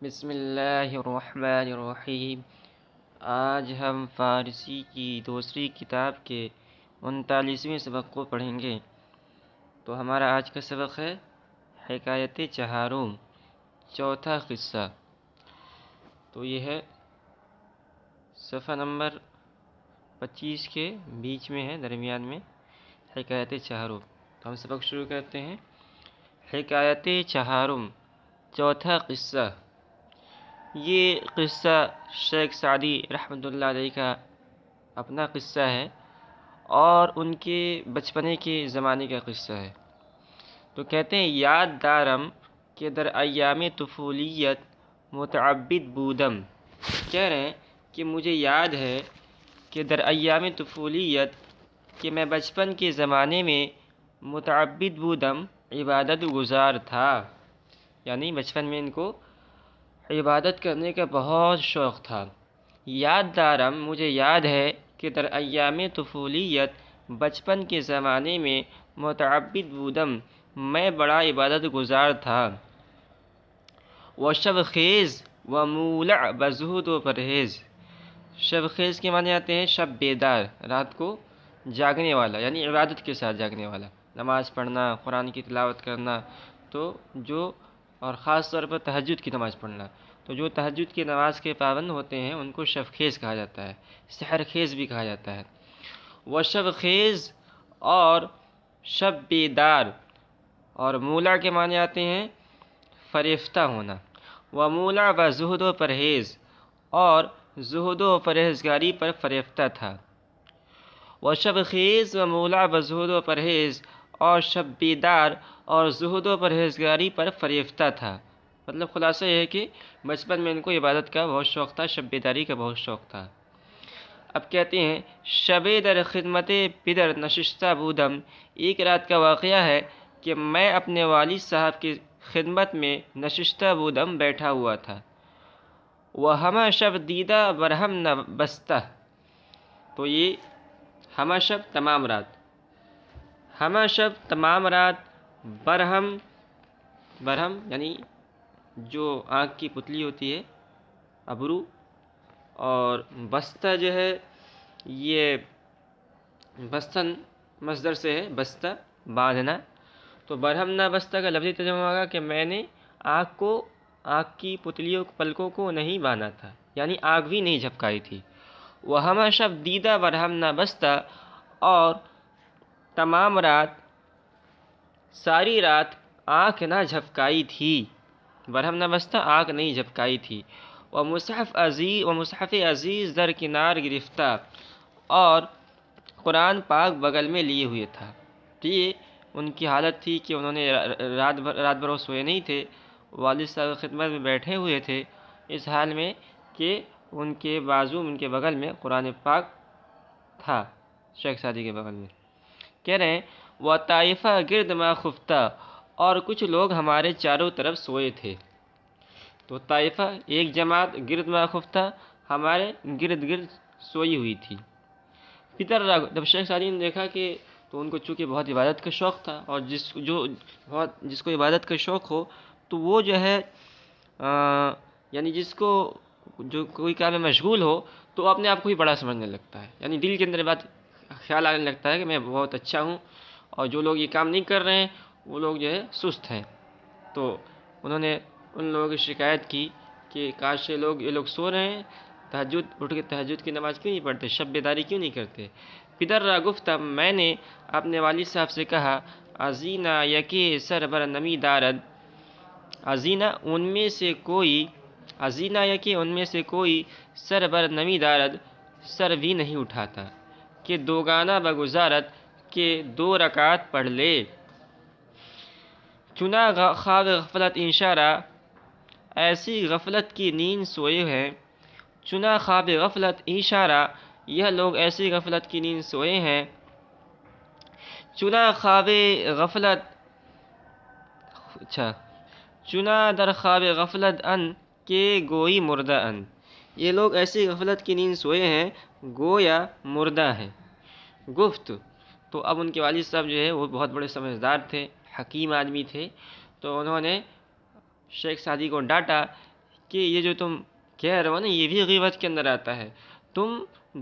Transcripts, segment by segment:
بسم اللہ الرحمن الرحیم۔ آج ہم فارسی کی دوسری کتاب کے 39ویں سبق کو پڑھیں گے۔ تو ہمارا آج کا سبق ہے حکایت چہارم، چوتھا قصہ۔ تو یہ ہے صفحہ نمبر 25 کے بیچ میں ہے، درمیان میں، حکایت چہارم۔ تو ہم سبق شروع کرتے ہیں۔ حکایت چہارم، چوتھا قصہ۔ یہ قصہ شیخ سعدی رحمۃ اللہ علیہ کا اپنا قصہ ہے اور ان کے بچپنے کے زمانے کا قصہ ہے۔ تو کہتے ہیں یاد دارم کہ در ایام طفولیت متعبد بودم۔ کہہ رہے ہیں کہ مجھے یاد ہے کہ در ایام طفولیت کہ میں بچپن کے زمانے میں متعبد بودم، عبادت گزار تھا۔ یعنی بچپن میں ان کو عبادت کرنے کا بہت شوق تھا۔ یاد دارم، مجھے یاد ہے کہ در ایام طفولیت، بچپن کے زمانے میں متعبد بودم، میں بڑا عبادت گزار تھا۔ و شب خیز و مولع بزہد و پرہیز۔ شب خیز کے معنی آتے ہیں شب بیدار، رات کو جاگنے والا، یعنی عبادت کے ساتھ جاگنے والا، نماز پڑھنا، قرآن کی تلاوت کرنا، اور خاص طور پر تہجد کی نماز پڑھنا۔ تو جو تہجد کی نماز کے پابند ہوتے ہیں ان کو شب خیز کہا جاتا ہے، سحر خیز بھی کہا جاتا ہے۔ وہ شب خیز اور شب بیدار، اور مولا کے معنی آتے ہیں فریفتہ ہونا۔ وہ مولا و زہد و پرہیز، اور زہد و پرہیزگاری پر فریفتہ تھا۔ وہ شب خیز و مولا و زہد و پرہیز، اور شب بیدار اور زہد و پرہیزگاری پر فریفتہ تھا۔ مطلب خلاصہ یہ ہے کہ بچپن میں ان کو عبادت کا بہت شوق تھا، شب بیداری کا بہت شوق تھا۔ اب کہتے ہیں شب در خدمت پدر نشستہ بودم۔ ایک رات کا واقعہ ہے کہ میں اپنے والد صاحب کی خدمت میں نشستہ بودم، بیٹھا ہوا تھا۔ وہ ہمہ شب دیدہ برہم نہ بستہ۔ تو یہ ہمہ شب تمام رات، ہمہ شب تمام رات، برہم یعنی جو آنکھ کی پتلی ہوتی ہے، ابرو، اور بستہ جو ہے یہ بستن مصدر سے ہے، بستہ باندھنا۔ تو برہم نہ بستہ کا لفظی ترجمہ ہوگا کہ میں نے آنکھ کی پتلیوں پلکوں کو نہیں باندھا تھا، یعنی آنکھ بھی نہیں جھپکائی تھی۔ وہ ہمہ شب دیدہ برہم نہ بستہ، اور تمام رات، ساری رات آنکھ نہ جھپکائی تھی۔ برہم نہ بستہ، آنکھ نہیں جھپکائی تھی۔ و مصحف عزیز در کنار گرفتہ، اور قرآن پاک بغل میں لیے ہوئے تھا۔ تو یہ ان کی حالت تھی کہ انہوں نے رات بھر سوئے نہیں تھے، والد صاحب کی خدمت میں بیٹھے ہوئے تھے، اس حال میں کہ ان کے بازو، ان کے بغل میں قرآن پاک تھا، شیخ سعدی کے بغل میں۔ کہہ رہے ہیں وہ طائفہ گرد ما خفتہ، اور کچھ لوگ ہمارے چاروں طرف سوئے تھے۔ تو طائفہ ایک جماعت، گرد ما خفتہ ہمارے گرد سوئی ہوئی تھی۔ جب شیخ سعدی نے دیکھا کہ تو ان کو چونکہ بہت عبادت کا شوق تھا، اور جس کو عبادت کا شوق ہو تو وہ جو ہے یعنی جس کو جو کوئی کام میں مشغول ہو تو اپنے آپ کو ہی بڑا سمجھنے لگتا ہے، یعنی دل کے اندر بات خیال آنے لگتا ہے کہ میں بہت اچھا ہوں، اور جو لوگ یہ کام نہیں کر رہے ہیں وہ لوگ جو ہے سست ہیں۔ تو انہوں نے ان لوگوں کی شکایت کی کہ کاش یہ لوگ سو رہے ہیں، اٹھ کے تہجد کی نماز کیوں نہیں پڑھتے، شب بیداری کیوں نہیں کرتے۔ پدر را گفتم، میں نے اپنے والد صاحب سے کہا، ازینا یکی سر بر نمی دارد، ازینا یکی ان میں سے کوئی سر بر نمی دارد، سر بھی نہیں اٹھاتا، کہ دوگانہ بگزارت، کہ 2 رکعت پڑھ لے۔ چنا خواب غفلت انشارہ، ایسی غفلت کی نیند سوئے ہیں۔ چنا خواب غفلت اشارہ، یہ لوگ ایسی غفلت کی نیند سوئے ہیں۔ چنا خواب غفلت، چنا در خواب غفلت ان، کہ گوئی مردہ ان، یہ لوگ ایسی غفلت کی نیند سوئے ہیں گویا مردہ ہیں۔ گفت، تو اب ان کے والد صاحب جو ہے وہ بہت بڑے سمجھدار تھے، حکیم آدمی تھے، تو انہوں نے شیخ سعدی کو ڈانٹا کہ یہ جو تم کہہ رہے ہو نا یہ بھی غیبت کے اندر آتا ہے. تم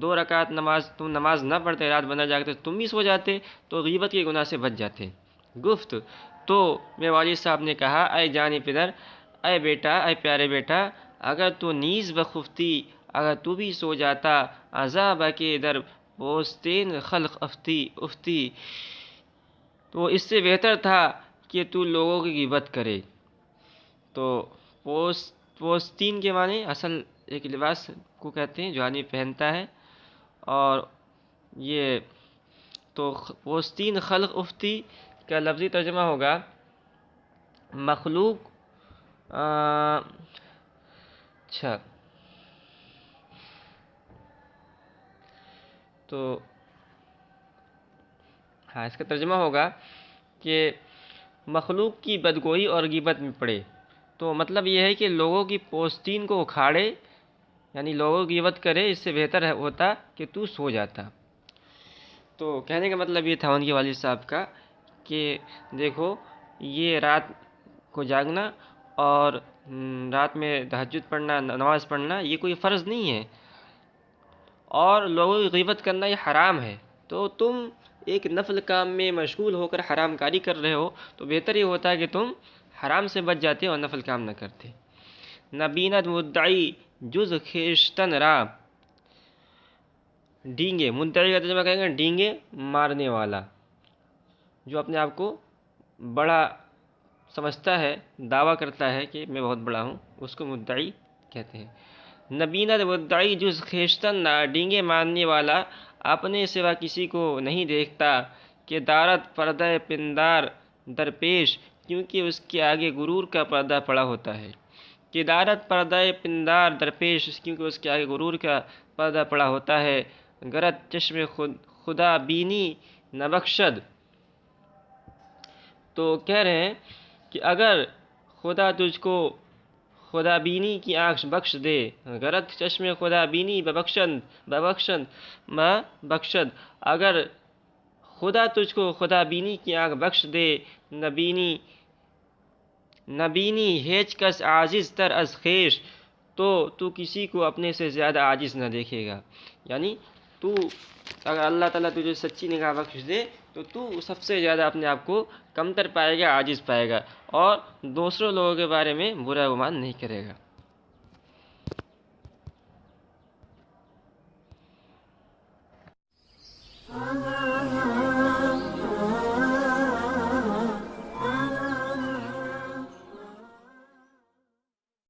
2 رکعت نماز تم نماز نہ پڑھتے، رات بھر نہ جاگتے، تم بھی سو جاتے تو غیبت کے گناہ سے بچ جاتے. گفت تو میرے والد صاحب نے کہا اے جان پدر، اے بیٹا، اے پیارے بیٹا، اگر تو نیز بخفتی، اگر تو بھی سو جاتا، عذاب کے در پوستین خلق افتی، تو اس سے بہتر تھا کہ تو لوگوں کی غیبت کرے. تو پوستین کے معنی اصل ایک لباس کو کہتے ہیں جو آدمی پہنتا ہے، اور یہ تو پوستین خلق افتی کا لفظی ترجمہ ہوگا مخلوق. اچھا، تو ہاں اس کا ترجمہ ہوگا کہ مخلوق کی بدگوئی اور غیبت میں پڑے. تو مطلب یہ ہے کہ لوگوں کی پوستین کو اکھاڑے، یعنی لوگوں کی غیبت کرے، اس سے بہتر ہوتا کہ تو سو جاتا. تو کہنے کا مطلب یہ تھا ان کے والد صاحب کا کہ دیکھو، یہ رات کو جاگنا اور رات میں تہجد پڑھنا، نماز پڑھنا، یہ کوئی فرض نہیں ہے، اور لوگوں کی غیبت کرنا یہ حرام ہے. تو تم ایک نفل کام میں مشغول ہو کر حرام کاری کر رہے ہو، تو بہتر یہ ہوتا ہے کہ تم حرام سے بچ جاتے اور نفل کام نہ کرتے. نہ بیند مدعی جز خیشتن را، ڈینگے، مدعی کا ترجمہ کہیں گے ڈینگے مارنے والا، جو اپنے آپ کو بڑا سمجھتا ہے، دعویٰ کرتا ہے کہ میں بہت بڑا ہوں، اس کو مدعی کہتے ہیں. نبیند مدعی جز خیشتن نہ، ڈینگے ماننے والا اپنے سوا کسی کو نہیں دیکھتا، کہ دارت پردہ پندار درپیش، کیونکہ اس کے آگے غرور کا پردہ پڑا ہوتا ہے. کہ دارت پردہ پندار درپیش، کیونکہ اس کے آگے غرور کا پردہ پڑا ہوتا ہے. گرت چشم خدا بینی نہ بخشد، تو کہہ رہے ہیں کہ اگر خدا تجھ کو خدا بینی کی آنکھ بخش دے، غرت چشم خدا بینی بخشد، اگر خدا تجھ کو خدا بینی کی آنکھ بخش دے، نبینی ہیچ کس عاجز تر از خویش، تو کسی کو اپنے سے زیادہ عاجز نہ دیکھے گا. یعنی تو اگر اللہ تعالیٰ تجھے سچی نگاہ بخش دے تو سب سے زیادہ اپنے آپ کو کمتر پائے گا، عاجز پائے گا، اور دوسروں لوگوں کے بارے میں برا گمان نہیں کرے گا.